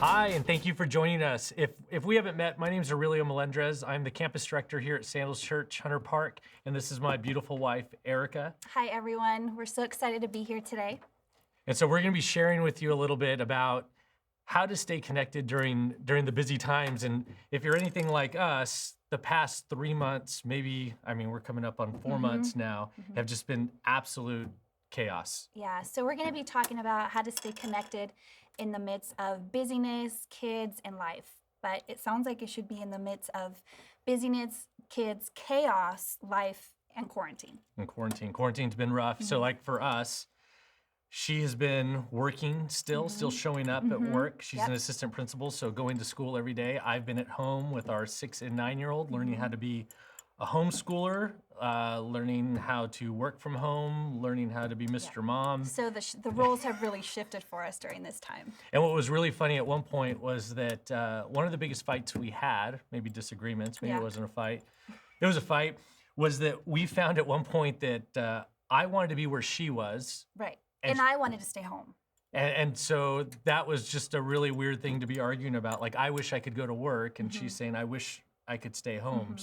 Hi, and thank you for joining us. If we haven't met, my name is Aurelio Melendrez. I'm the campus director here at Sandals Church, Hunter Park, and this is my beautiful wife, Erica. Hi, everyone. We're so excited to be here today. And so we're going to be sharing with you a little bit about how to stay connected during the busy times. And if you're anything like us, the past 3 months, we're coming up on 4 months now, have just been absolute chaos. Yeah, so we're going to be talking about how to stay connected in the midst of busyness, kids, and life. But it sounds like it should be in the midst of busyness, kids, chaos, life, and quarantine. And quarantine's been rough. So like for us, she has been working still showing up at work. She's an assistant principal, so going to school every day. I've been at home with our 6 and 9-year-old, learning how to be a homeschooler, learning how to work from home, learning how to be Mr. Mom. So the roles have really shifted for us during this time. And what was really funny at one point was that one of the biggest fights we had, maybe disagreements, maybe it wasn't a fight, it was a fight, was that we found at one point that I wanted to be where she was. Right. And I wanted to stay home. And so that was just a really weird thing to be arguing about. Like, I wish I could go to work, and she's saying, I wish I could stay home.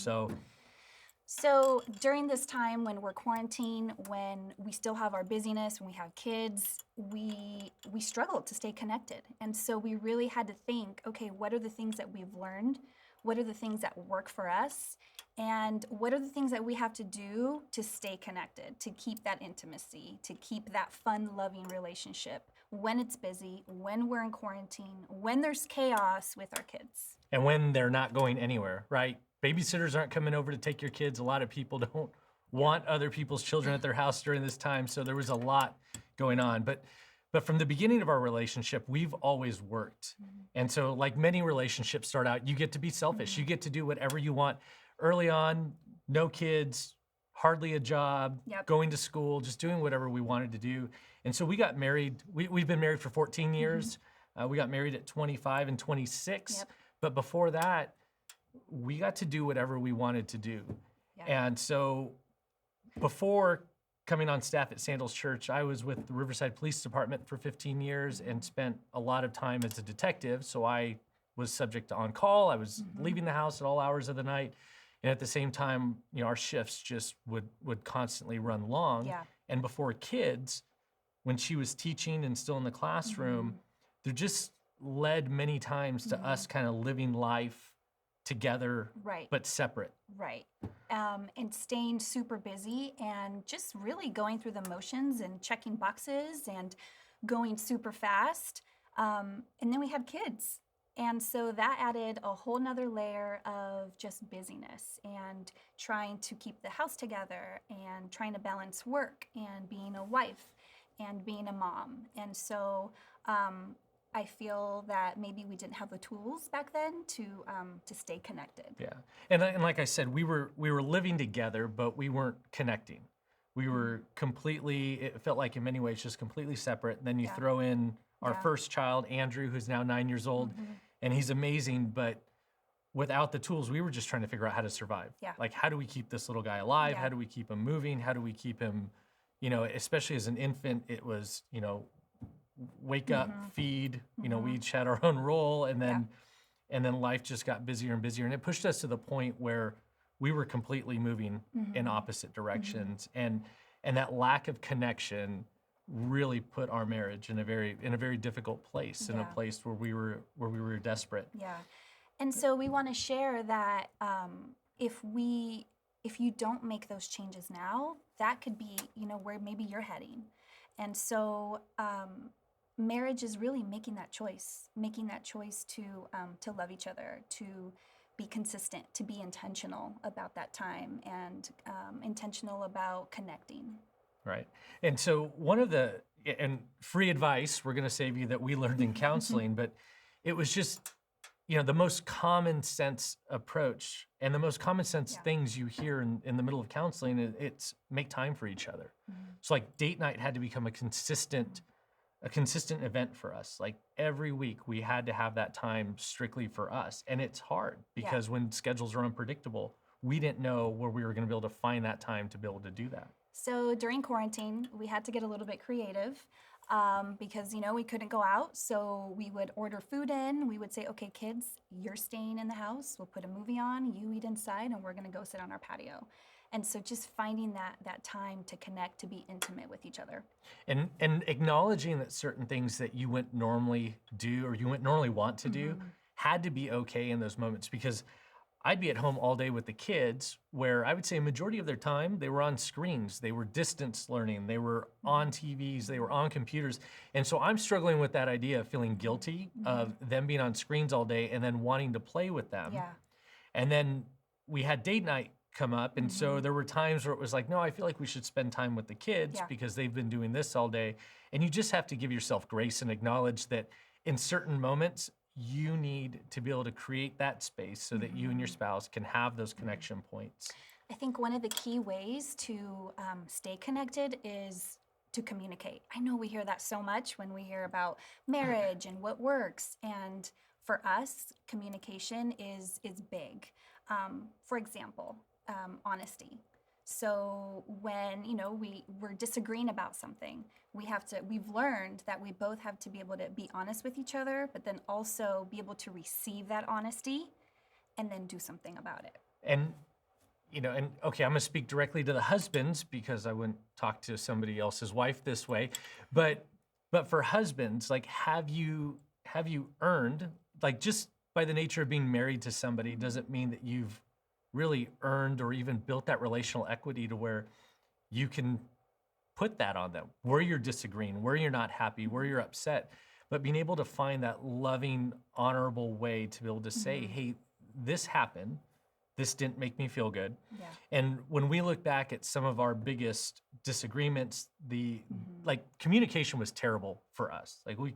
So during this time when we're quarantined, when we still have our busyness, when we have kids, we struggled to stay connected. And so we really had to think, okay, what are the things that we've learned? What are the things that work for us? And what are the things that we have to do to stay connected, to keep that intimacy, to keep that fun, loving relationship when it's busy, when we're in quarantine, when there's chaos with our kids. And when they're not going anywhere, right? Babysitters aren't coming over to take your kids. A lot of people don't want other people's children at their house during this time, so there was a lot going on. But from the beginning of our relationship, we've always worked. And so like many relationships start out, you get to be selfish. You get to do whatever you want. Early on, no kids, hardly a job, going to school, just doing whatever we wanted to do. And so we got married. We've been married for 14 years. We got married at 25 and 26. But before that, we got to do whatever we wanted to do. And so before coming on staff at Sandals Church, I was with the Riverside Police Department for 15 years and spent a lot of time as a detective. So I was subject to on-call. I was leaving the house at all hours of the night. And at the same time, our shifts just would constantly run long. And before kids, when she was teaching and still in the classroom, there just led many times to us kind of living life together, but separate. Right. And staying super busy and just really going through the motions and checking boxes and going super fast. And then we had kids. And so that added a whole nother layer of just busyness and trying to keep the house together and trying to balance work and being a wife and being a mom. And so I feel that maybe we didn't have the tools back then to stay connected. Yeah, and like I said, we were living together, but we weren't connecting. We were completely, it felt like in many ways, just completely separate. And then you throw in our first child, Andrew, who's now 9 years old, and he's amazing, but without the tools, we were just trying to figure out how to survive. Like, how do we keep this little guy alive? How do we keep him moving? How do we keep him, especially as an infant, it was, wake up, feed, we each had our own role, and then life just got busier and busier, and it pushed us to the point where we were completely moving in opposite directions, and that lack of connection really put our marriage in a very difficult place, in a place where we were desperate. And so we want to share that if you don't make those changes now, that could be where maybe you're heading. And so marriage is really making that choice to love each other, to be consistent, to be intentional about that time, and intentional about connecting. Right. And so and free advice, we're going to save you, that we learned in counseling, but it was just, the most common sense approach and the most common sense things you hear in the middle of counseling, it's make time for each other. So like date night had to become a consistent event for us. Like every week we had to have that time strictly for us. And it's hard because when schedules are unpredictable, we didn't know where we were going to be able to find that time to be able to do that. So during quarantine, we had to get a little bit creative. because, we couldn't go out. So we would order food in. We would say, okay, kids, you're staying in the house. We'll put a movie on. You eat inside, and we're going to go sit on our patio. And so just finding that time to connect, to be intimate with each other. And acknowledging that certain things that you wouldn't normally do or you wouldn't normally want to do had to be okay in those moments, because I'd be at home all day with the kids where I would say a majority of their time they were on screens, they were distance learning, they were on TVs, they were on computers. And so I'm struggling with that idea of feeling guilty of them being on screens all day and then wanting to play with them. Yeah. And then we had date night come up. And so there were times where it was like, no, I feel like we should spend time with the kids because they've been doing this all day. And you just have to give yourself grace and acknowledge that in certain moments, you need to be able to create that space so that you and your spouse can have those connection points. I think one of the key ways to stay connected is to communicate. I know we hear that so much when we hear about marriage and what works. And for us, communication is big. For example, honesty. So when, we're disagreeing about something, we've learned that we both have to be able to be honest with each other, but then also be able to receive that honesty and then do something about it. And, okay, I'm gonna speak directly to the husbands because I wouldn't talk to somebody else's wife this way. But for husbands, like, have you earned, like, just by the nature of being married to somebody, doesn't mean that you've really earned or even built that relational equity to where you can put that on them, where you're disagreeing, where you're not happy, where you're upset, but being able to find that loving, honorable way to be able to say, hey, this happened, this didn't make me feel good. Yeah. And when we look back at some of our biggest disagreements, like, communication was terrible for us. Like, we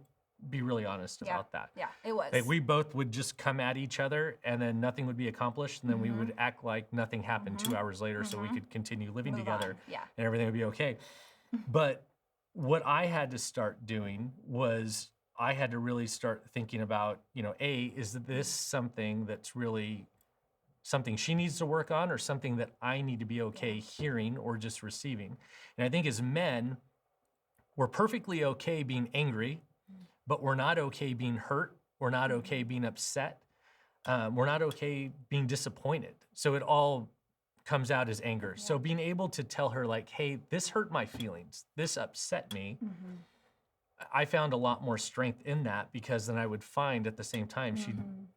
be really honest about that. Yeah, it was. Like, we both would just come at each other and then nothing would be accomplished, and then we would act like nothing happened 2 hours later so we could continue living Move together on. Yeah. and everything would be okay. But what I had to start doing was I had to really start thinking about, is this something that's really something she needs to work on or something that I need to be okay hearing or just receiving? And I think as men, we're perfectly okay being angry, but we're not okay being hurt. We're not okay being upset. We're not okay being disappointed. So it all comes out as anger. So being able to tell her, like, hey, this hurt my feelings, this upset me, I found a lot more strength in that, because then I would find at the same time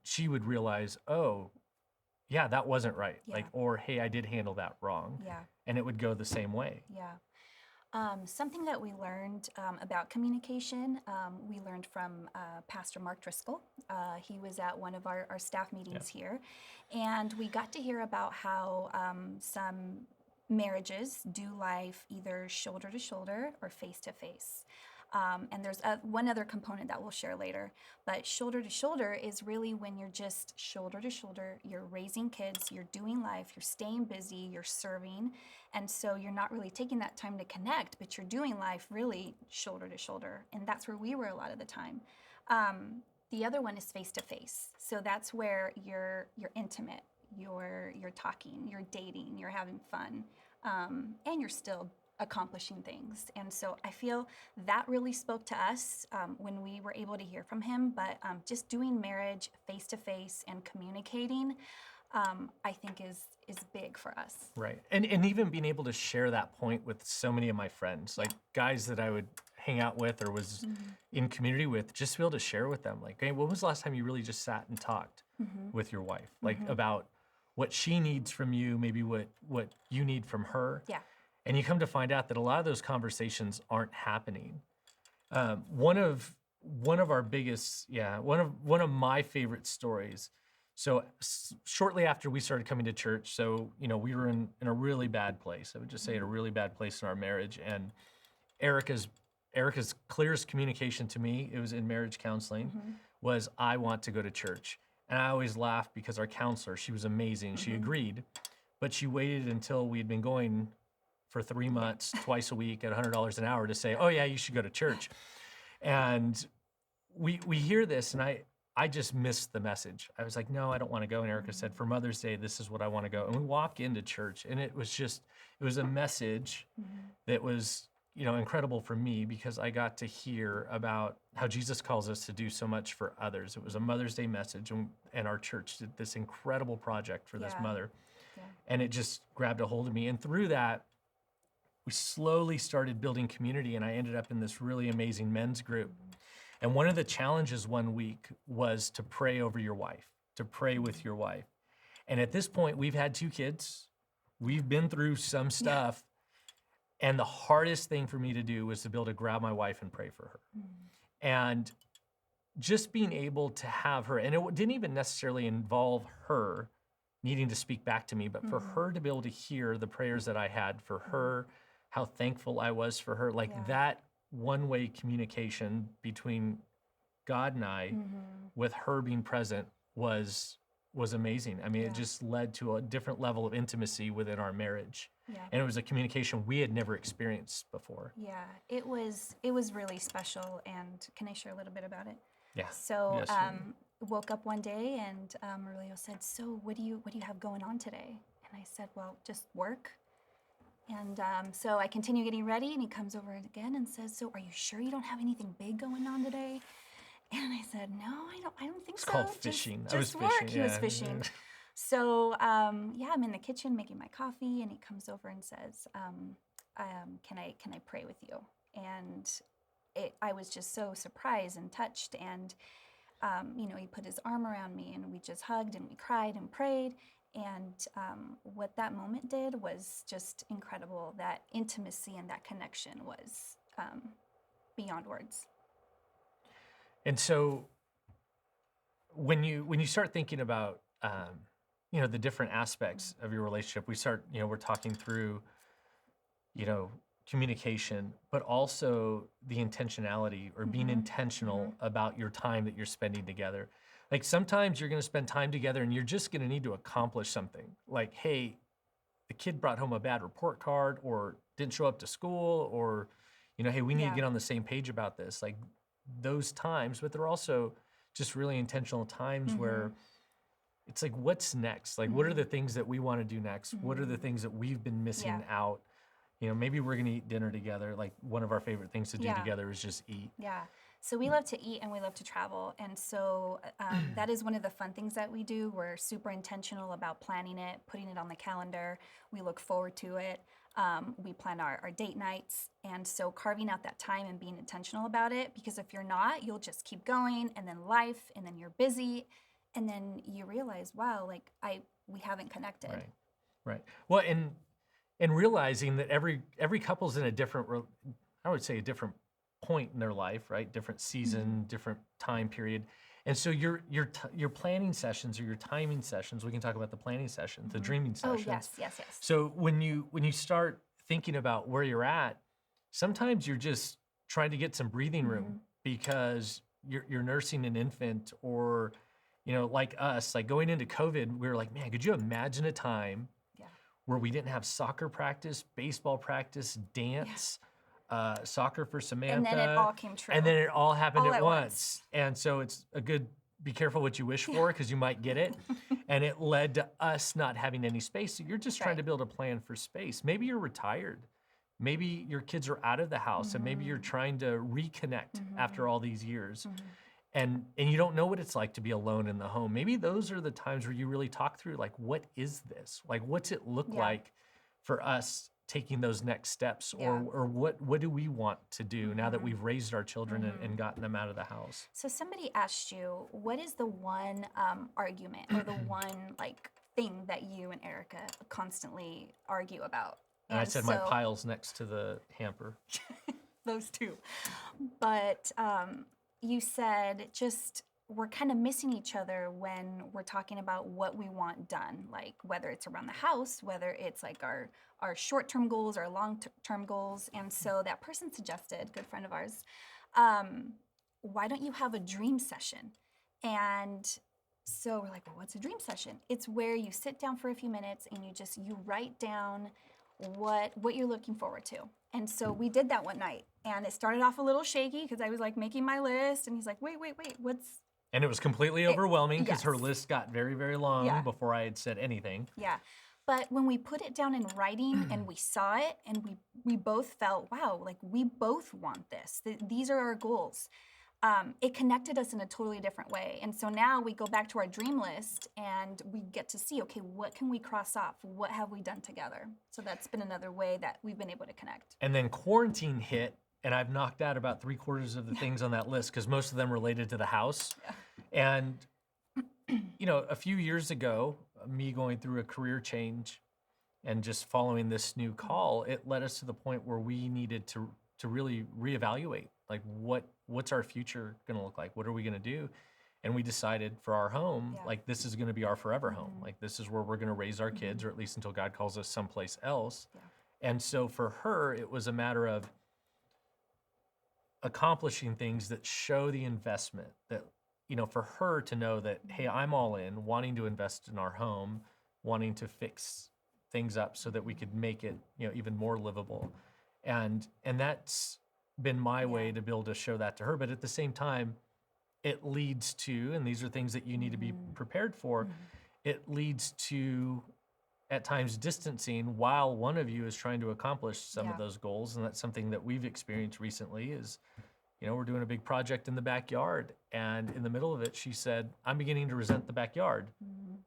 she would realize, oh, yeah, that wasn't right. Yeah. Like, or, hey, I did handle that wrong. Yeah. And it would go the same way. Yeah. Something that we learned about communication, we learned from Pastor Mark Driscoll. He was at one of our staff meetings here, and we got to hear about how some marriages do life either shoulder to shoulder or face to face. And there's one other component that we'll share later. But shoulder to shoulder is really when you're just shoulder to shoulder, you're raising kids, you're doing life, you're staying busy, you're serving. And so you're not really taking that time to connect, but you're doing life really shoulder to shoulder. And that's where we were a lot of the time. The other one is face to face. So that's where you're intimate, you're talking, you're dating, you're having fun, and you're still accomplishing things. And so I feel that really spoke to us when we were able to hear from him. But just doing marriage face to face and communicating, I think is big for us. Right. And even being able to share that point with so many of my friends, like guys that I would hang out with or was in community with, just to be able to share with them, like, hey, when was the last time you really just sat and talked with your wife? Like, about what she needs from you, maybe what you need from her. Yeah. And you come to find out that a lot of those conversations aren't happening. One of our biggest, one of my favorite stories. So shortly after we started coming to church, so we were in a really bad place. I would just say in a really bad place in our marriage. And Erica's clearest communication to me, it was in marriage counseling, was, I want to go to church. And I always laughed because our counselor, she was amazing. She agreed, but she waited until we had been going for 3 months, twice a week at $100 an hour to say, oh yeah, you should go to church. And we hear this, and I just missed the message. I was like, no, I don't want to go. And Erica said, for Mother's Day, this is what I want to go. And we walk into church, and it was a message that was incredible for me because I got to hear about how Jesus calls us to do so much for others. It was a Mother's Day message, and our church did this incredible project for this Yeah. mother, Yeah. and it just grabbed a hold of me. And through that, we slowly started building community, and I ended up in this really amazing men's group. And one of the challenges one week was to pray over your wife, to pray with your wife. And at this point, we've had 2 kids. We've been through some stuff. And the hardest thing for me to do was to be able to grab my wife and pray for her. And just being able to have her, and it didn't even necessarily involve her needing to speak back to me, but for her to be able to hear the prayers that I had for her, how thankful I was for her, like that one-way communication between God and I with her being present was amazing. I mean, it just led to a different level of intimacy within our marriage. Yeah. And it was a communication we had never experienced before. Yeah, it was really special. And can I share a little bit about it? Yeah. So Yes, woke up one day and Aurelio said, "So what do you have going on today?" And I said, "Well, just work." And so I continue getting ready, and he comes over again and says, "So are you sure you don't have anything big going on today?" And I said, "No, I don't think It's so. called Just- fishing. I Just was work." fishing. He was yeah. fishing. So I'm in the kitchen making my coffee, and he comes over and says, "Can I pray with you?" And I was just so surprised and touched, and he put his arm around me, and we just hugged, and we cried and prayed. And what that moment did was just incredible. That intimacy and that connection was beyond words. And so when you start thinking about the different aspects of your relationship, we're talking through communication, but also the intentionality or being intentional about your time that you're spending together. Like sometimes you're going to spend time together and you're just going to need to accomplish something. Like, hey, the kid brought home a bad report card or didn't show up to school, or hey, we need to get on the same page about this. Like those times, but they're also just really intentional times where it's like, what's next? Like, what are the things that we want to do next? What are the things that we've been missing out? Maybe we're going to eat dinner together. Like one of our favorite things to do together is just eat. Yeah. So we love to eat and we love to travel. And so that is one of the fun things that we do. We're super intentional about planning it, putting it on the calendar. We look forward to it. We plan our date nights. And so carving out that time and being intentional about it, because if you're not, you'll just keep going, and then life, and then you're busy, and then you realize, wow, like we haven't connected. Right. Well, and realizing that every couple's in a different, I would say a different point in their life, right? Different season, different time period. And so your planning sessions or your timing sessions, we can talk about the planning sessions, the dreaming sessions. Oh, yes. So when you start thinking about where you're at, sometimes you're just trying to get some breathing room because you're nursing an infant, or like us, like going into COVID, we were like, man, could you imagine a time where we didn't have soccer practice, baseball practice, dance, soccer for Samantha. And then it all came true. And then it all happened All at at once. And so it's a good, be careful what you wish for, because you might get it. And it led to us not having any space. So you're just trying to build a plan for space. Maybe you're retired. Maybe your kids are out of the house, and maybe you're trying to reconnect after all these years. And you don't know what it's like to be alone in the home. Maybe those are the times where you really talk through, like, what is this? Like, what's it look like for us taking those next steps? Or what do we want to do now that we've raised our children and gotten them out of the house? So somebody asked you, what is the one argument or the one like thing that you and Erica constantly argue about? And I said my pile's next to the hamper. Those two. But you said just we're kind of missing each other when we're talking about what we want done, like whether it's around the house, whether it's like our short-term goals or long-term goals. And so that person suggested, good friend of ours, why don't you have a dream session? And so we're like, well, what's a dream session? It's where you sit down for a few minutes and you write down what you're looking forward to. And so we did that one night, and it started off a little shaky because I was like making my list, and he's like, wait, what's... And it was completely overwhelming because her list got very, very long before I had said anything. Yeah, But when we put it down in writing and we saw it and we both felt, wow, like we both want this. These are our goals. It connected us in a totally different way. And so now we go back to our dream list and we get to see, okay, what can we cross off? What have we done together? So that's been another way that we've been able to connect. And then quarantine hit, and I've knocked out about 3/4 of the things on that list because most of them related to the house. Yeah. And, a few years ago, me going through a career change and just following this new call, it led us to the point where we needed to really reevaluate, like what's our future going to look like? What are we going to do? And we decided for our home, Yeah. like this is going to be our forever home. Like this is where we're going to raise our kids, or at least until God calls us someplace else. Yeah. And so for her, it was a matter of accomplishing things that show the investment that, for her to know that, hey, I'm all in, wanting to invest in our home, wanting to fix things up so that we could make it, even more livable. And that's been my way to be able to show that to her. But at the same time, it leads to, and these are things that you need to be prepared for, it leads to, at times, distancing while one of you is trying to accomplish some of those goals. And that's something that we've experienced recently is, we're doing a big project in the backyard. And in the middle of it, she said, I'm beginning to resent the backyard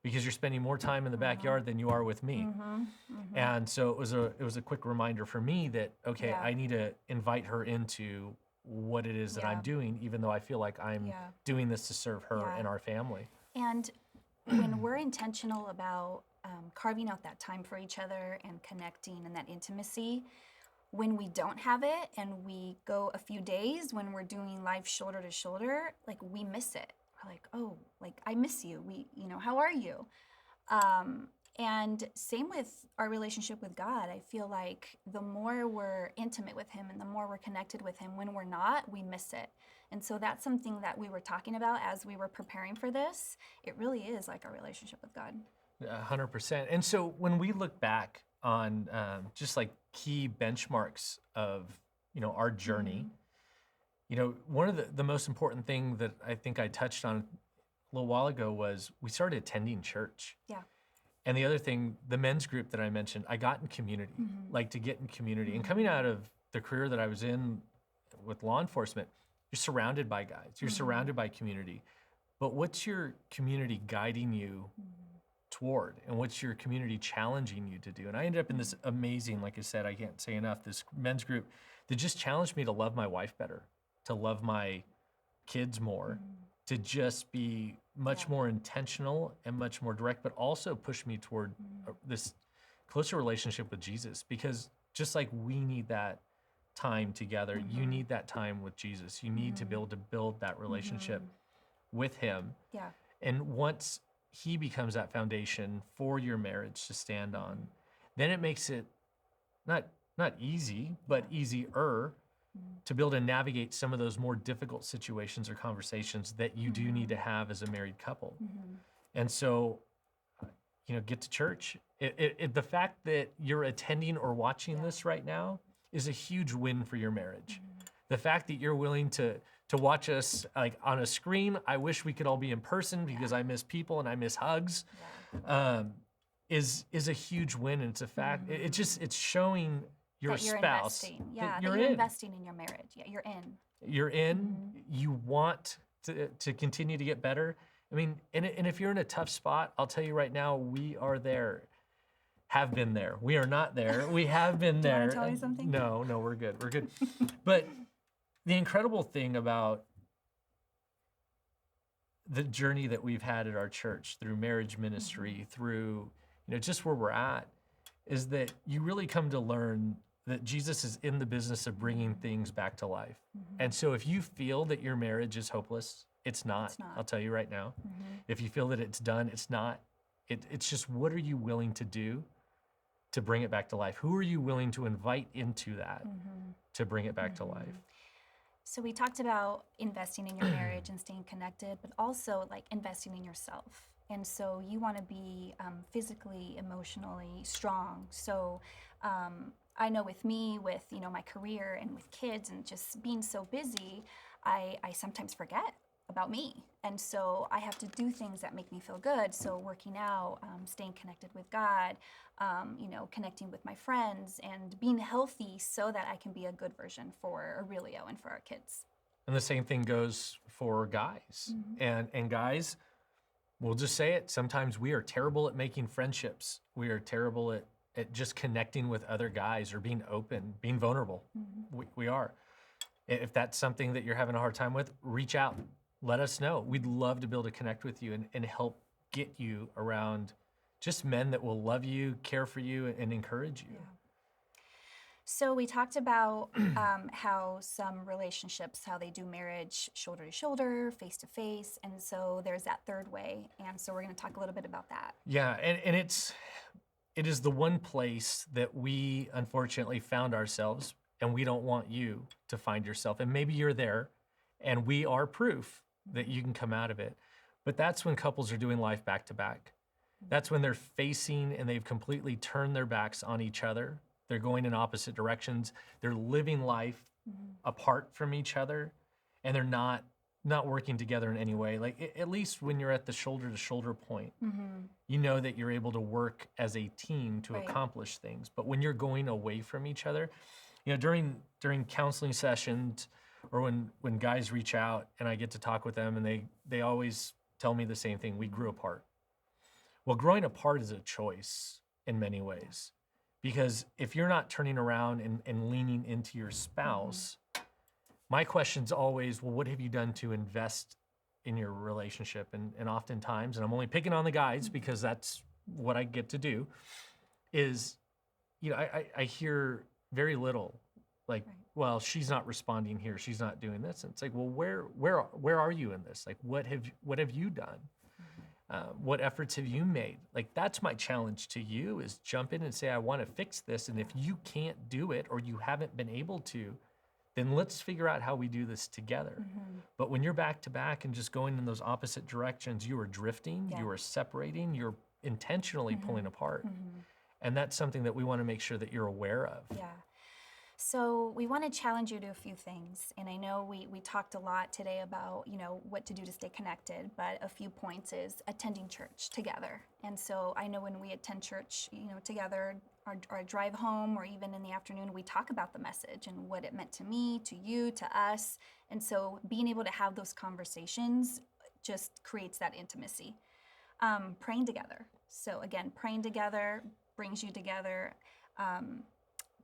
because you're spending more time in the backyard than you are with me. And so it was a quick reminder for me that, okay, I need to invite her into what it is that I'm doing, even though I feel like I'm doing this to serve her and our family. And when we're intentional about carving out that time for each other and connecting and that intimacy, when we don't have it and we go a few days when we're doing life shoulder to shoulder, like we miss it. We're like, oh, like I miss you. How are you? And same with our relationship with God. I feel like the more we're intimate with Him and the more we're connected with Him, when we're not, we miss it. And so that's something that we were talking about as we were preparing for this. It really is like our relationship with God. 100%. And so when we look back on just like key benchmarks of, our journey, one of the most important thing that I think I touched on a little while ago was we started attending church. Yeah. And the other thing, the men's group that I mentioned, I got in community, like to get in community. And coming out of the career that I was in with law enforcement, you're surrounded by guys, you're surrounded by community. But what's your community guiding you toward? And what's your community challenging you to do? And I ended up in this amazing, like I said, I can't say enough, this men's group that just challenged me to love my wife better, to love my kids more, to just be much more intentional and much more direct, but also push me toward this closer relationship with Jesus. Because just like we need that time together, you need that time with Jesus. You need to be able to build that relationship with Him. Yeah. And once He becomes that foundation for your marriage to stand on, then it makes it not easy, but easier to be able to navigate some of those more difficult situations or conversations that you do need to have as a married couple. And so, get to church. The fact that you're attending or watching this right now is a huge win for your marriage. The fact that you're willing to watch us like on a screen, I wish we could all be in person because I miss people and I miss hugs, is a huge win. And it's a fact. It's showing your that you're spouse investing. that You're investing in your marriage. Yeah, you're in. You're in. You want to continue to get better. I mean, and if you're in a tough spot, I'll tell you right now, we are there. Have been there. We are not there. We have been there. Do you want to tell me something? No, we're good. We're good. But the incredible thing about the journey that we've had at our church through marriage ministry, through just where we're at, is that you really come to learn that Jesus is in the business of bringing things back to life. And so if you feel that your marriage is hopeless, it's not. I'll tell you right now. If you feel that it's done, it's not. It's just, what are you willing to do to bring it back to life? Who are you willing to invite into that to bring it back to life? So we talked about investing in your marriage and staying connected, but also like investing in yourself. And so you want to be physically, emotionally strong. So I know with me, with my career and with kids and just being so busy, I sometimes forget about me. And so I have to do things that make me feel good. So working out, staying connected with God, connecting with my friends, and being healthy so that I can be a good version for Aurelio and for our kids. And the same thing goes for guys. And guys, we'll just say it, sometimes we are terrible at making friendships. We are terrible at just connecting with other guys or being open, being vulnerable. We are. If that's something that you're having a hard time with, reach out. Let us know. We'd love to be able to connect with you and help get you around just men that will love you, care for you, and encourage you. Yeah. So we talked about how some relationships, how they do marriage shoulder to shoulder, face to face, and so there's that third way. And so we're going to talk a little bit about that. Yeah, and it is the one place that we unfortunately found ourselves, and we don't want you to find yourself. And maybe you're there, and we are proof that you can come out of it. But that's when couples are doing life back to back. That's when they're facing and they've completely turned their backs on each other. They're going in opposite directions. They're living life apart from each other, and they're not working together in any way. Like at least when you're at the shoulder to shoulder point, you know that you're able to work as a team to accomplish things. But when you're going away from each other, during counseling sessions or when guys reach out and I get to talk with them, and they always tell me the same thing: we grew apart. Well, growing apart is a choice in many ways, because if you're not turning around and leaning into your spouse, my question's always, well, what have you done to invest in your relationship? And oftentimes, and I'm only picking on the guys because that's what I get to do, is, I hear very little, like, well, she's not responding here, she's not doing this. And it's like, well, where are you in this? Like, what have you done? What efforts have you made? Like, that's my challenge to you, is jump in and say, I want to fix this. And if you can't do it, or you haven't been able to, then let's figure out how we do this together. But when you're back to back and just going in those opposite directions, you are drifting, you are separating, you're intentionally pulling apart. And that's something that we want to make sure that you're aware of. Yeah. So we want to challenge you to a few things. And I know we talked a lot today about, what to do to stay connected, but a few points is attending church together. And so I know when we attend church, together, our drive home, or even in the afternoon, we talk about the message and what it meant to me, to you, to us. And so being able to have those conversations just creates that intimacy. Praying together. So again, praying together brings you together.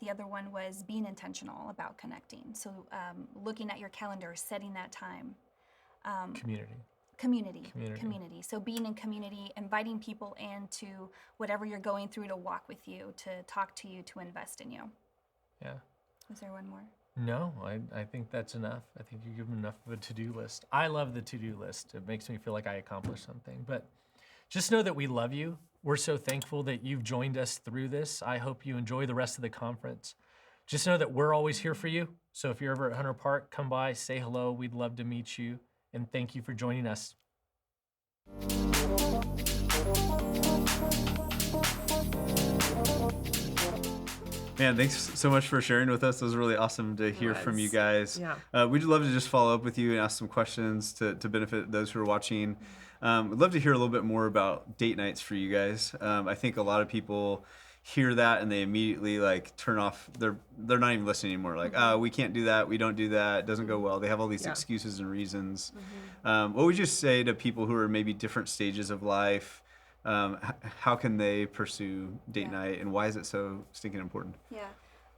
The other one was being intentional about connecting. So looking at your calendar, setting that time. Community. So being in community, inviting people into whatever you're going through to walk with you, to talk to you, to invest in you. Yeah. Was there one more? No, I think that's enough. I think you give them enough of a to-do list. I love the to-do list. It makes me feel like I accomplished something. But just know that we love you. We're so thankful that you've joined us through this. I hope you enjoy the rest of the conference. Just know that we're always here for you. So if you're ever at Hunter Park, come by, say hello. We'd love to meet you. And thank you for joining us. Man, thanks so much for sharing with us. It was really awesome to hear from you guys. Yeah. We'd love to just follow up with you and ask some questions to benefit those who are watching. We'd love to hear a little bit more about date nights for you guys. I think a lot of people hear that and they immediately turn off. They're not even listening anymore. Like, we can't do that. We don't do that. It doesn't go well. They have all these excuses and reasons. What would you say to people who are maybe different stages of life? How can they pursue date night, and why is it so stinking important? Yeah.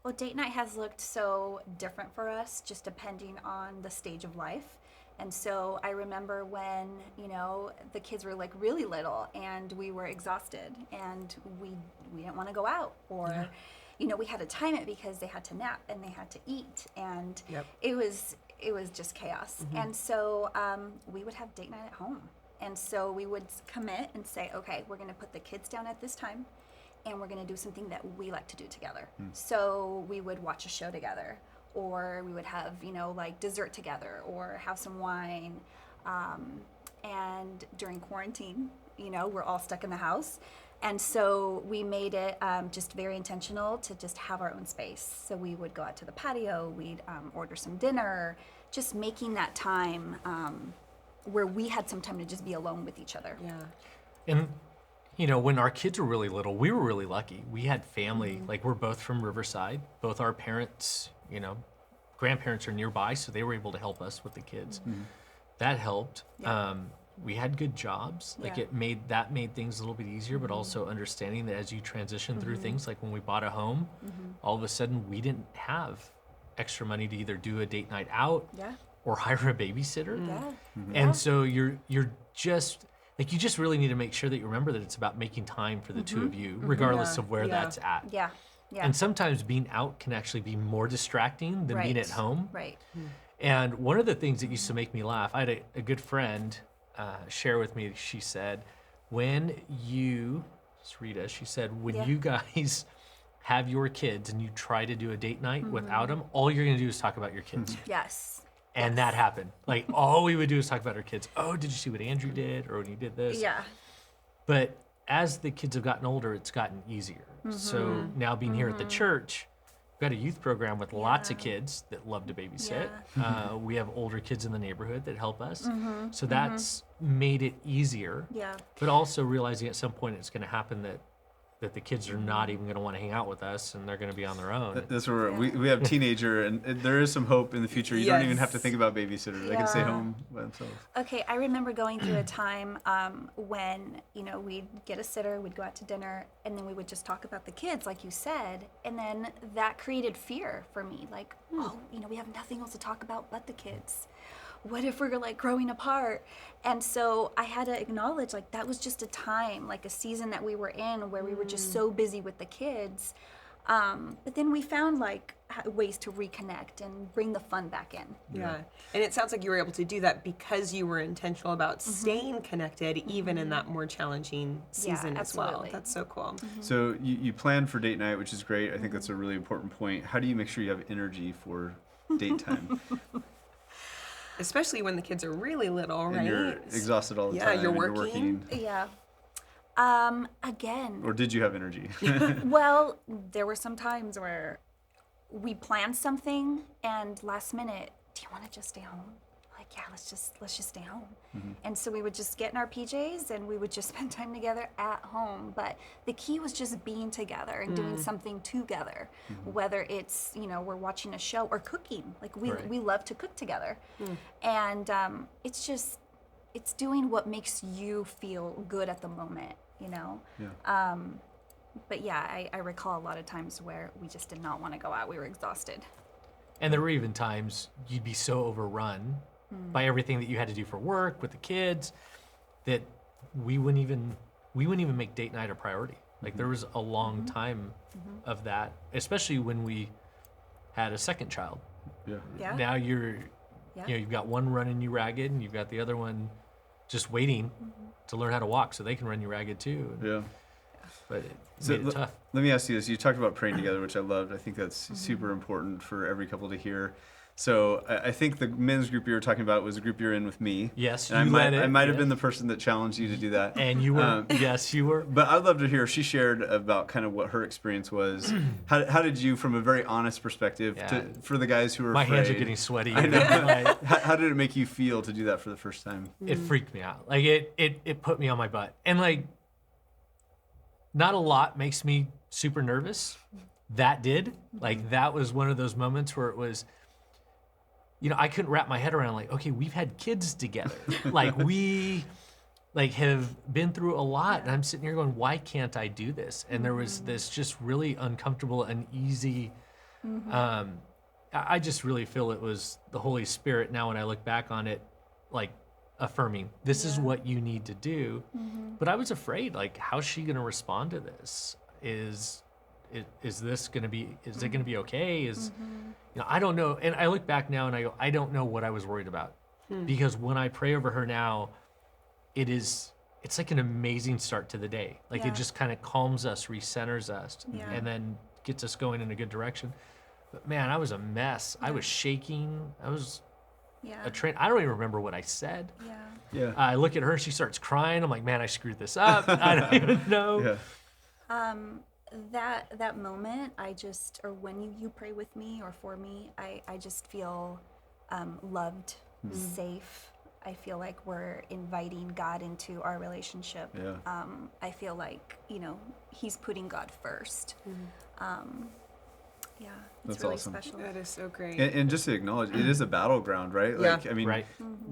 Well, date night has looked so different for us, just depending on the stage of life. And so I remember when, the kids were really little and we were exhausted and we didn't want to go out, or, we had to time it because they had to nap and they had to eat, and it was just chaos. And so we would have date night at home. And so we would commit and say, okay, we're going to put the kids down at this time, and we're going to do something that we like to do together. So we would watch a show together, or we would have, dessert together, or have some wine. And during quarantine, we're all stuck in the house. And so we made it just very intentional to just have our own space. So we would go out to the patio, we'd order some dinner, just making that time where we had some time to just be alone with each other. Yeah. And, you know, when our kids were really little, we were really lucky. We had family. Like, we're both from Riverside. Both our parents, you know, grandparents are nearby, so they were able to help us with the kids. That helped. Yeah. We had good jobs. Like, Yeah. that made things a little bit easier, but also understanding that as you transition through things, like when we bought a home, all of a sudden we didn't have extra money to either do a date night out Yeah. or hire a babysitter. Yeah. And so you're just like, you just really need to make sure that you remember that it's about making time for the two of you, regardless Yeah. of where Yeah. that's at. Yeah. Yeah. And sometimes being out can actually be more distracting than being Right. at home. Right. And one of the things that used to make me laugh, I had a good friend share with me, she said, when you, it's Rita, she said, when Yeah. you guys have your kids and you try to do a date night without them, all you're going to do is talk about your kids. Yes. And that happened. Like, all we would do is talk about our kids. Oh, did you see what Andrew did? Or when he did this? Yeah. But as the kids have gotten older, it's gotten easier. So now being here at the church, we've got a youth program with lots of kids that love to babysit. We have older kids in the neighborhood that help us. So that's made it easier. Yeah. But also realizing at some point it's going to happen that the kids are not even going to want to hang out with us and they're going to be on their own. That's where we have teenager, and there is some hope in the future. You don't even have to think about babysitters. They can stay Yeah. home by themselves. Okay, I remember going through a time when, you know, we'd get a sitter, we'd go out to dinner, and then we would just talk about the kids, like you said. And then that created fear for me. Like, oh, you know, we have nothing else to talk about but the kids. What if we're like growing apart? And so I had to acknowledge, like, that was just a time, like a season that we were in where we were just so busy with the kids. But then we found like ways to reconnect and bring the fun back in. Yeah. And it sounds like you were able to do that because you were intentional about staying connected even in that more challenging season as well. absolutely. That's so cool. So you plan for date night, which is great. I think that's a really important point. How do you make sure you have energy for date time? Especially when the kids are really little, right? And you're exhausted all the Yeah, time. you're and working. Yeah. Again, Or did you have energy? well, there were some times where we planned something and last minute, do you want to just stay home? Like, yeah, let's just stay home. And so we would just get in our PJs and we would just spend time together at home. But the key was just being together and doing something together, whether it's, you know, we're watching a show or cooking. Like we love to cook together. And it's doing what makes you feel good at the moment, you know? Yeah. But yeah, I recall a lot of times where we just did not want to go out. We were exhausted. And there were even times you'd be so overrun by everything that you had to do for work with the kids that we wouldn't even make date night a priority. Like there was a long time of that, especially when we had a second child. Yeah. Yeah. Now Yeah. you know, you've got one running you ragged and you've got the other one just waiting to learn how to walk so they can run you ragged too. Yeah. But it So made it tough. let me ask you this. You talked about praying together, which I loved. I think that's super important for every couple to hear. So I think the men's group you were talking about was a group you're in with me. Yes, And you led it. I might have yes. been the person that challenged you to do that. And you were, yes, you were. But I'd love to hear, she shared about kind of what her experience was. How did you, from a very honest perspective, Yeah. for the guys who were My afraid, hands are getting sweaty. I know. Like, how did it make you feel to do that for the first time? it freaked me out. Like it put me on my butt. And like, not a lot makes me super nervous. That did. Like that was one of those moments where it was, you know, I couldn't wrap my head around like, okay, we've had kids together. Like we like have been through a lot. And I'm sitting here going, why can't I do this? And there was this just really uncomfortable, uneasy, I just really feel it was the Holy Spirit now when I look back on it, like affirming, this is what you need to do. But I was afraid, like, how's she going to respond to this? Is this going to be, is it going to be okay? You know, I don't know. And I look back now and I go, I don't know what I was worried about. Because when I pray over her now, it's like an amazing start to the day. Like Yeah. it just kind of calms us, recenters us, Yeah. and then gets us going in a good direction. But man, I was a mess. I was shaking. I was Yeah. I don't even remember what I said. Yeah. Yeah. I look at her, she starts crying. I'm like, man, I screwed this up. I don't even know. Yeah. That moment, or when you pray with me or for me, I just feel loved, safe. I feel like we're inviting God into our relationship. Yeah. I feel like, he's putting God first. Yeah, it's That's really awesome. special. That is so great. And just to acknowledge, it is a battleground, right? Yeah. Like, I mean, Right.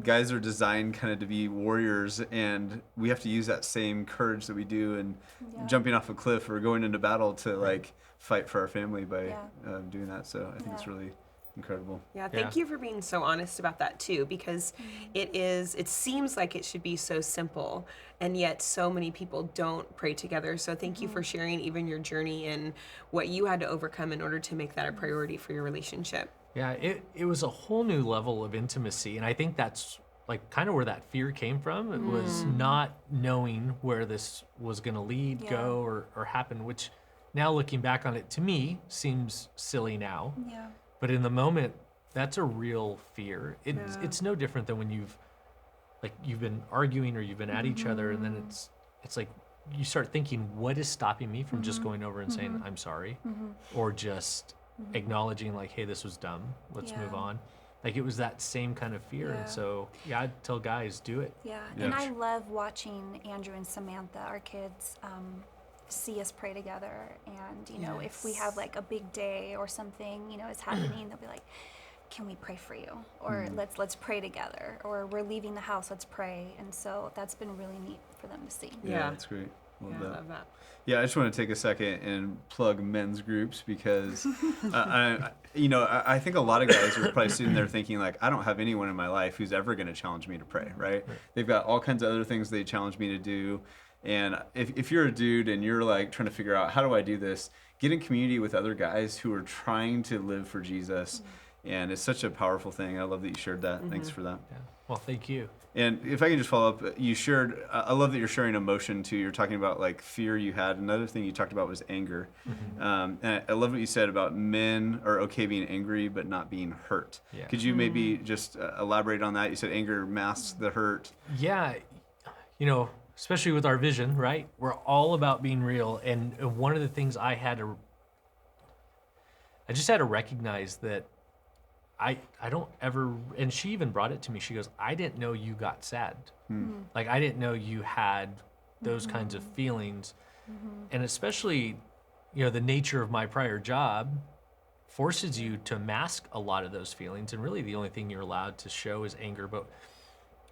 guys are designed kind of to be warriors, and we have to use that same courage that we do in Yeah. jumping off a cliff or going into battle to like fight for our family by Yeah. doing that. So I think it's Yeah. really incredible. Yeah, thank you for being so honest about that too, because it seems like it should be so simple, and yet so many people don't pray together. So thank you for sharing even your journey and what you had to overcome in order to make that a priority for your relationship. Yeah, it was a whole new level of intimacy, and I think that's like kind of where that fear came from. It was not knowing where this was going to lead, Yeah. go, or happen, which now looking back on it to me seems silly now. Yeah. But in the moment, that's a real fear. It's no different than when you've been arguing or you've been at each other, and then it's like you start thinking, what is stopping me from just going over and saying I'm sorry, or just acknowledging like, hey, this was dumb. Let's move Yeah. on. Like it was that same kind of fear, Yeah. and so I'd tell guys, do it. Yeah. Yeah. And I love watching Andrew and Samantha, our kids, see us pray together. And, if we have like a big day or something, is happening, they'll be like, can we pray for you? Or let's pray together. Or we're leaving the house, let's pray. And so that's been really neat for them to see. Yeah. That's great. Love I that. love that. Yeah, I just want to take a second and plug men's groups because, I think a lot of guys are probably sitting there thinking like, I don't have anyone in my life who's ever going to challenge me to pray, right? They've got all kinds of other things they challenge me to do. And if you're a dude and you're like trying to figure out how do I do this, get in community with other guys who are trying to live for Jesus. And it's such a powerful thing. I love that you shared that. Thanks for that. Yeah. Well, thank you. And if I can just follow up, you shared, I love that you're sharing emotion too. You're talking about like fear you had. Another thing you talked about was anger. And I love what you said about men are okay being angry, but not being hurt. Yeah. Could you maybe just elaborate on that? You said anger masks the hurt. Yeah, especially with our vision, right? We're all about being real. And one of the things I just had to recognize that I don't ever, and she even brought it to me. She goes, I didn't know you got sad. Like, I didn't know you had those kinds of feelings. And especially, the nature of my prior job forces you to mask a lot of those feelings. And really the only thing you're allowed to show is anger. But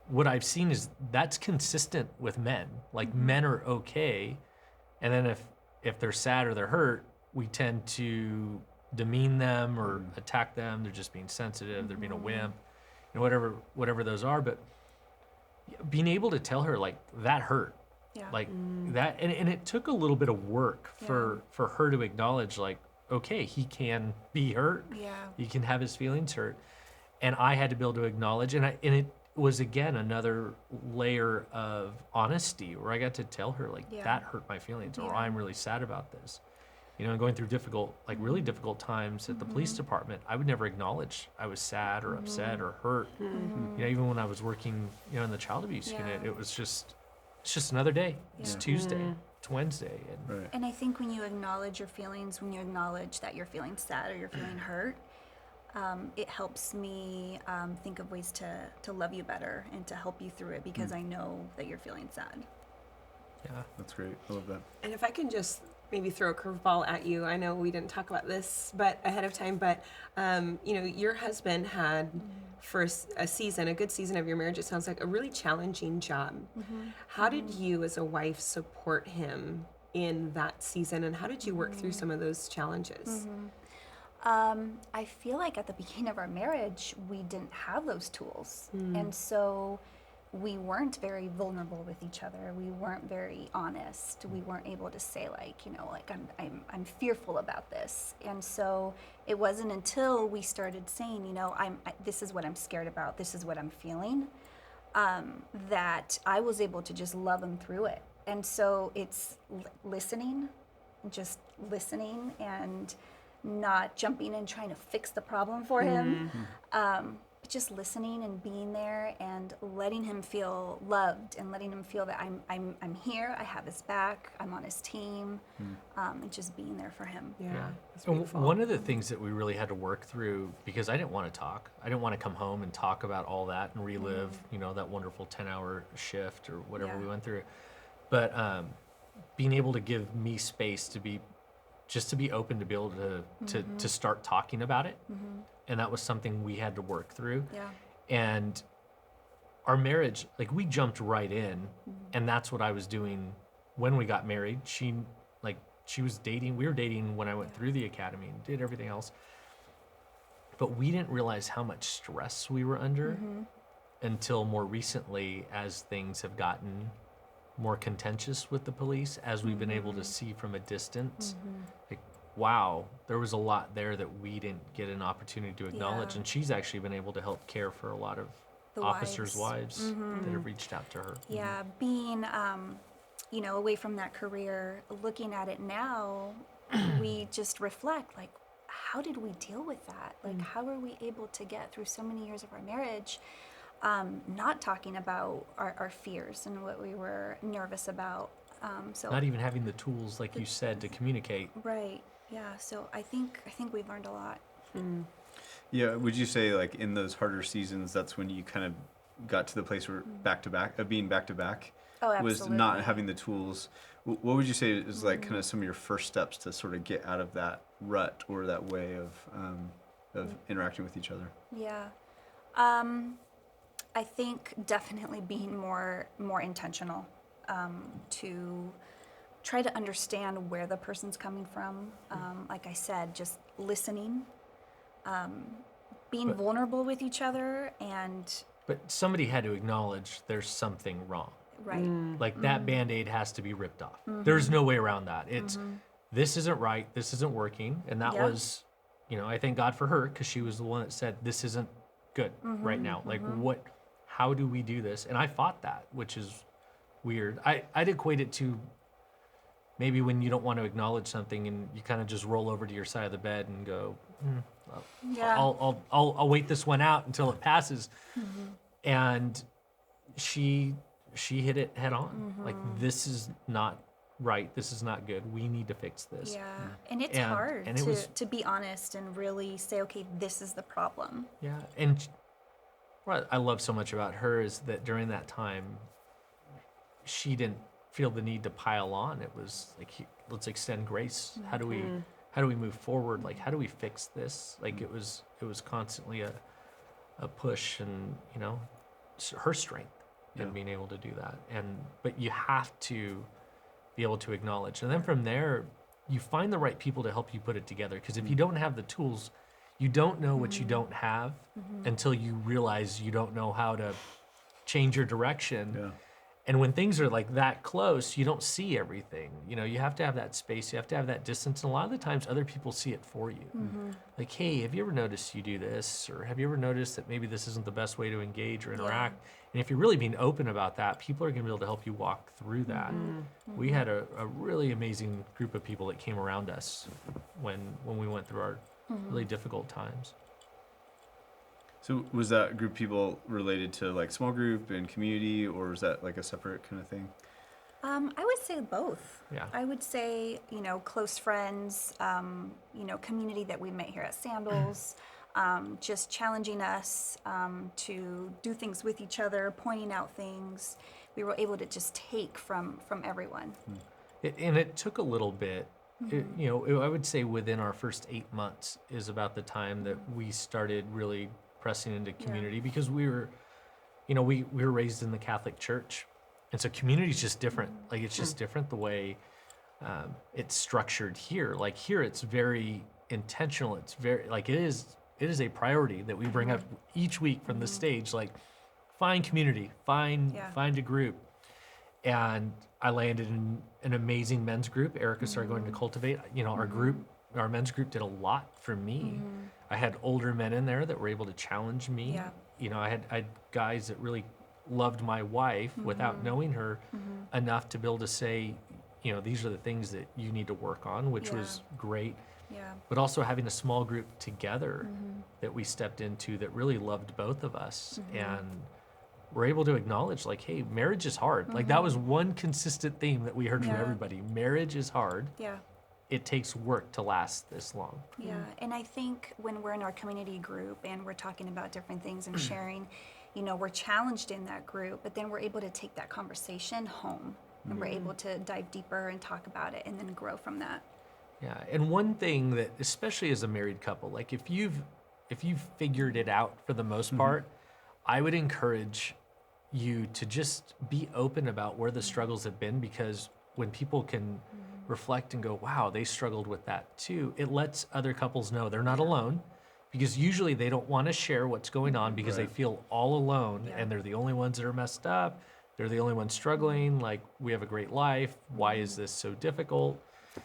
what I've seen is that's consistent with men. Like men are okay. And then if they're sad or they're hurt, we tend to demean them or attack them. They're just being sensitive. They're being a wimp, whatever those are. But being able to tell her like that hurt, Yeah. like that, and it took a little bit of work for her to acknowledge like, okay, he can be hurt. Yeah. He can have his feelings hurt. And I had to be able to acknowledge, and it was again another layer of honesty where I got to tell her like that hurt my feelings, or Yeah. I'm really sad about this. And going through really difficult times at the police department, I would never acknowledge I was sad or upset or hurt. Even when I was working, in the child abuse unit, it's just another day. It's Tuesday, it's Wednesday, and Right. And I think when you acknowledge your feelings, when you acknowledge that you're feeling sad or you're feeling hurt, it helps me think of ways to love you better and to help you through it because I know that you're feeling sad. yeah. That's great. I love that. And if I can just maybe throw a curveball at you, I know we didn't talk about this but ahead of time, but your husband had for a good season of your marriage, it sounds like a really challenging job. How did you as a wife support him in that season, and how did you work through some of those challenges? I feel like at the beginning of our marriage, we didn't have those tools. And so we weren't very vulnerable with each other. We weren't very honest. We weren't able to say I'm fearful about this. And so it wasn't until we started saying, this is what I'm scared about. This is what I'm feeling, that I was able to just love him through it. And so it's listening and not jumping in trying to fix the problem for him, but just listening and being there and letting him feel loved and letting him feel that I'm here, I have his back, I'm on his team, and just being there for him. Yeah. That's And beautiful. one of the things that we really had to work through, because I didn't want to talk. I didn't want to come home and talk about all that and relive, that wonderful 10-hour shift or whatever we went through. But being able to give me space to be open to be able to start talking about it. And that was something we had to work through. Yeah. And our marriage, like, we jumped right in, and that's what I was doing when we got married. She was dating, we were dating when I went through the academy and did everything else. But we didn't realize how much stress we were under until more recently, as things have gotten more contentious with the police, as we've been able to see from a distance. Like, wow, there was a lot there that we didn't get an opportunity to acknowledge. Yeah. And she's actually been able to help care for a lot of The officers' wives. wives that have reached out to her. Yeah, being, away from that career, looking at it now, we just reflect, like, how did we deal with that? Like, how were we able to get through so many years of our marriage, not talking about our fears and what we were nervous about? Not even having the tools, like you said, to communicate. Right. Yeah. So I think we've learned a lot. Yeah, would you say, like, in those harder seasons, that's when you kind of got to the place where being back to back Oh, was absolutely. not having the tools? What would you say is like kind of some of your first steps to sort of get out of that rut or that way of interacting with each other? Yeah. I think definitely being more intentional, to try to understand where the person's coming from. Like I said, just listening, being But- vulnerable with each other, and But somebody had to acknowledge there's something wrong. right. Like, that Band-Aid has to be ripped off. There's no way around that. It's, this isn't right, this isn't working. And that Yep. was, I thank God for her, because she was the one that said, this isn't good right now. Like, how do we do this? And I fought that, which is weird. I'd equate it to maybe when you don't want to acknowledge something and you kind of just roll over to your side of the bed and go, Yeah. I'll wait this one out until it passes. And she hit it head on. Like, this is not right. This is not good. We need to fix this. Yeah. And it's And- hard and it was- to be honest and really say, okay, this is the problem. Yeah. And what I love so much about her is that during that time, she didn't feel the need to pile on. It was like, let's extend grace. How do we move forward? Like, how do we fix this? Like, it was constantly a push, and her strength in being able to do that. But you have to be able to acknowledge, and then from there, you find the right people to help you put it together. Because if you don't have the tools, you don't know what you don't have until you realize you don't know how to change your direction. Yeah. And when things are like that close, you don't see everything. You have to have that space. You have to have that distance. And a lot of the times, other people see it for you. Like, hey, have you ever noticed you do this? Or have you ever noticed that maybe this isn't the best way to engage or interact? And if you're really being open about that, people are going to be able to help you walk through that. We had a really amazing group of people that came around us when we went through our really difficult times. So was that group of people related to like small group and community, or was that like a separate kind of thing? I would say both. Yeah. I would say, close friends, community that we met here at Sandals, just challenging us to do things with each other, pointing out things. We were able to just take from everyone. And it took a little bit. I would say within our first 8 months is about the time that we started really pressing into community, because we were raised in the Catholic Church, and so community is just different. Like, it's just different the way it's structured here. Like, here it's very intentional. It's very like it is a priority that we bring up each week from the stage. Like, find community, find a group. And I landed in an amazing men's group. Erica started going to Cultivate. Our men's group did a lot for me. I had older men in there that were able to challenge me. Yeah. I had guys that really loved my wife without knowing her enough to be able to say, these are the things that you need to work on, which was great. Yeah. but also having a small group together that we stepped into that really loved both of us. And we're able to acknowledge, like, hey, marriage is hard. Like, that was one consistent theme that we heard from Yeah. everybody. Marriage is hard. Yeah. It takes work to last this long. Yeah, and I think when we're in our community group and we're talking about different things and sharing, we're challenged in that group, but then we're able to take that conversation home and we're able to dive deeper and talk about it and then grow from that. Yeah, and one thing that, especially as a married couple, like if you've figured it out for the most part, I would encourage you to just be open about where the struggles have been, because when people can reflect and go, wow, they struggled with that too, it lets other couples know they're not alone, because usually they don't want to share what's going on because they feel all alone and they're the only ones that are messed up. They're the only ones struggling. Like, we have a great life. Why is this so difficult?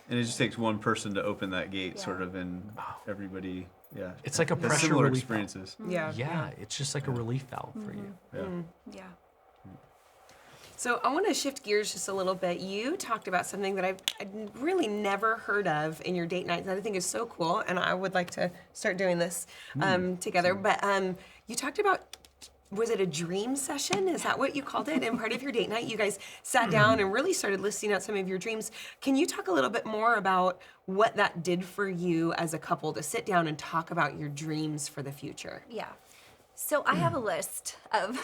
And it just takes one person to open that gate, sort of, and everybody, It's like a has pressure similar relief experiences. Yeah, it's just like a relief valve for you. Yeah. So I want to shift gears just a little bit. You talked about something that I'd really never heard of in your date nights that I think is so cool, and I would like to start doing this together. But you talked about, was it a dream session? Is that what you called it? And part of your date night, you guys sat down and really started listing out some of your dreams. Can you talk a little bit more about what that did for you as a couple to sit down and talk about your dreams for the future? Yeah. So I have a list of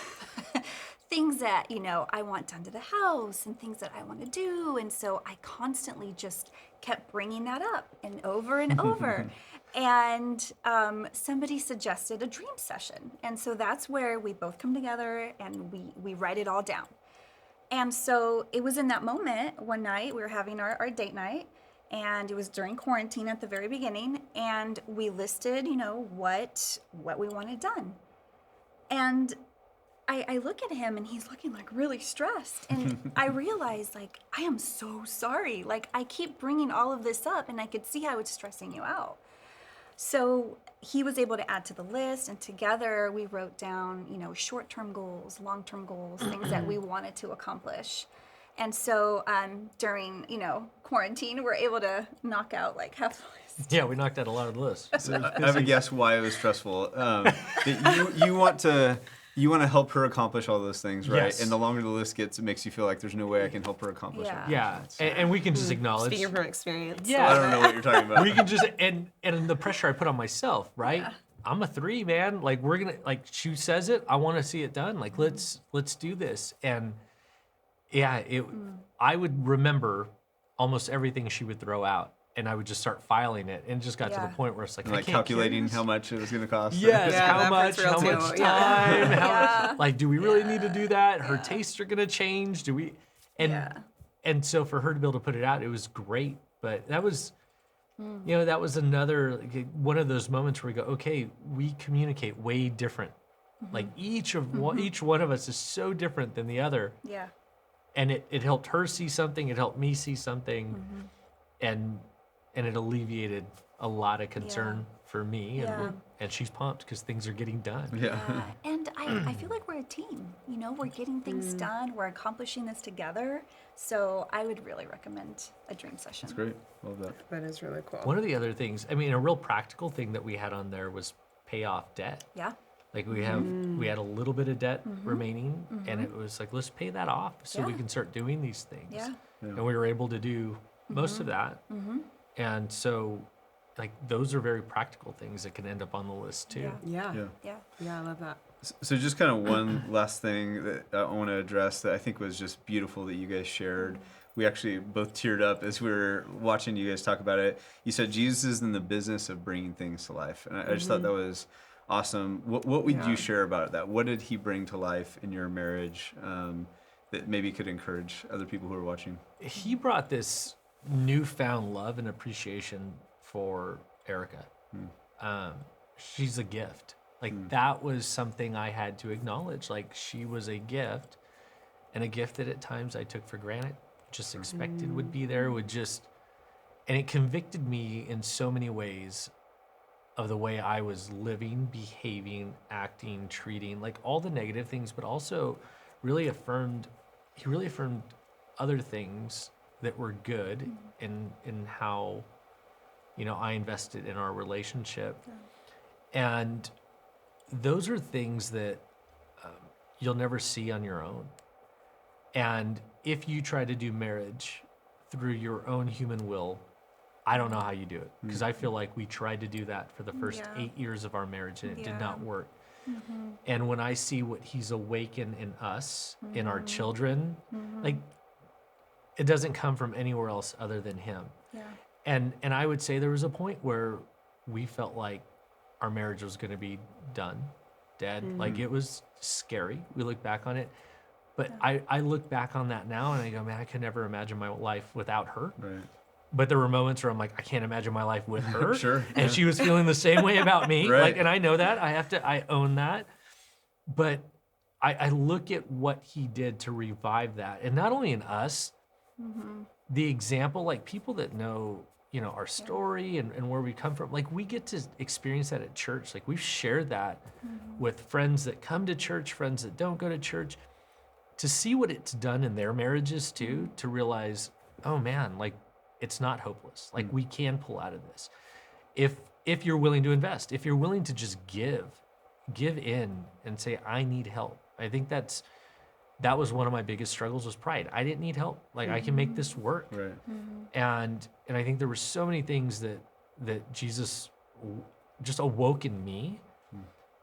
things that, I want done to the house and things that I want to do. And so I constantly just kept bringing that up and over. And somebody suggested a dream session. And so that's where we both come together and we write it all down. And so it was in that moment, one night, we were having our date night, and it was during quarantine at the very beginning, and we listed, what we wanted done. And I look at him and he's looking like really stressed. And I realized, like, I am so sorry. Like, I keep bringing all of this up and I could see how it's stressing you out. So he was able to add to the list, and together we wrote down, short-term goals, long-term goals, things that we wanted to accomplish. And so during, quarantine, we're able to knock out like half the list. Yeah, we knocked out a lot of the list. So I have a guess why it was stressful. That you want to help her accomplish all those things, right? Yes. And the longer the list gets, it makes you feel like there's no way I can help her accomplish it. Yeah, and we can just acknowledge. Speaking from experience. Yeah. I don't know what you're talking about. We can just and the pressure I put on myself, right? Yeah. I'm a 3, man. Like, we're gonna, like, she says it, I want to see it done. Like, let's do this. And yeah, I would remember almost everything she would throw out, and I would just start filing it, and it just got to the point where it's like, like calculating how much it was going to cost. Yes, Yeah, how much time? Yeah. Like, do we really need to do that? Her tastes are gonna change. Do we? And so for her to be able to put it out, it was great. But that was, that was another, like, one of those moments where we go, okay, we communicate way different. Like, each one of us is so different than the other. Yeah. And it helped her see something. It helped me see something, and it alleviated a lot of concern for me. And she's pumped because things are getting done. Yeah. And I feel like we're a team. We're getting things done. We're accomplishing this together. So I would really recommend a dream session. That's great. Love that. That is really cool. One of the other things, I mean, a real practical thing that we had on there was pay off debt. Yeah. Like, we had a little bit of debt remaining, and it was like, let's pay that off so we can start doing these things. Yeah. And we were able to do most of that. And so, like, those are very practical things that can end up on the list too. Yeah, Yeah. I love that. So just kind of one last thing that I want to address that I think was just beautiful that you guys shared. We actually both teared up as we were watching you guys talk about it. You said Jesus is in the business of bringing things to life. And I just thought that was awesome. What would you share about that? What did he bring to life in your marriage that maybe could encourage other people who are watching? He brought this newfound love and appreciation for Erica. She's a gift. Like, that was something I had to acknowledge. Like, she was a gift, and a gift that at times I took for granted, just expected would be there, and it convicted me in so many ways of the way I was living, behaving, acting, treating, like all the negative things, but also he really affirmed other things that were good in how I invested in our relationship. And those are things that you'll never see on your own. And if you try to do marriage through your own human will, I don't know how you do it, because I feel like we tried to do that for the first 8 years of our marriage and it did not work. And when I see what he's awakened in us, in our children, like, it doesn't come from anywhere else other than him. And I would say there was a point where we felt like our marriage was going to be done, dead. Like, it was scary. We look back on it. But I look back on that now and I go, man, I could never imagine my life without her. Right. But there were moments where I'm like, I can't imagine my life with her. Sure. And she was feeling the same way about me. Right. Like, and I know that. I own that. But I look at what he did to revive that. And not only in us, the example, like people that know, our story and where we come from, like we get to experience that at church. Like we've shared that with friends that come to church, friends that don't go to church, to see what it's done in their marriages too, to realize, oh man, like, it's not hopeless. Like we can pull out of this. If you're willing to invest, if you're willing to just give in and say, I need help. I think that was one of my biggest struggles, was pride. I didn't need help. Like I can make this work. Right. And I think there were so many things that Jesus just awoke in me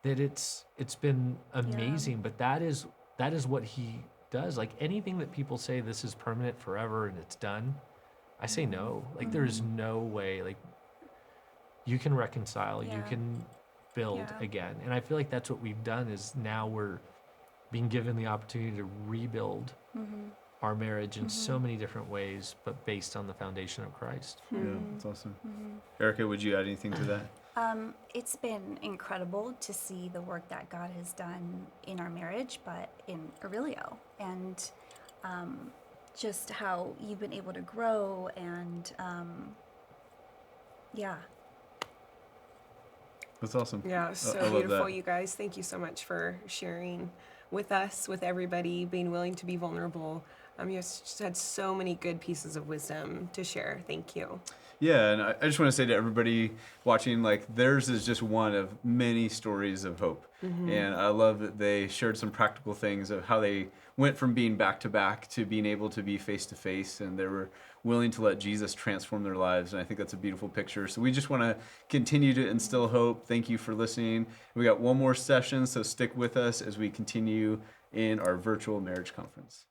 that it's been amazing. But that is what he does. Like anything that people say, this is permanent forever and it's done, I say no. Like there is no way. Like you can reconcile, you can build again. And I feel like that's what we've done, is now we're being given the opportunity to rebuild our marriage in so many different ways, but based on the foundation of Christ. Yeah, that's awesome. Erica, would you add anything to that? It's been incredible to see the work that God has done in our marriage, but in Aurelio, and just how you've been able to grow, and That's awesome. Yeah, so I love beautiful, that. you guys. Thank you so much for sharing with us, with everybody, being willing to be vulnerable. You just had so many good pieces of wisdom to share. Thank you. Yeah, and I just want to say to everybody watching, like, theirs is just one of many stories of hope. And I love that they shared some practical things of how they went from being back to back to being able to be face to face, and they were willing to let Jesus transform their lives. And I think that's a beautiful picture. So we just want to continue to instill hope. Thank you for listening. We got one more session, so stick with us as we continue in our virtual marriage conference.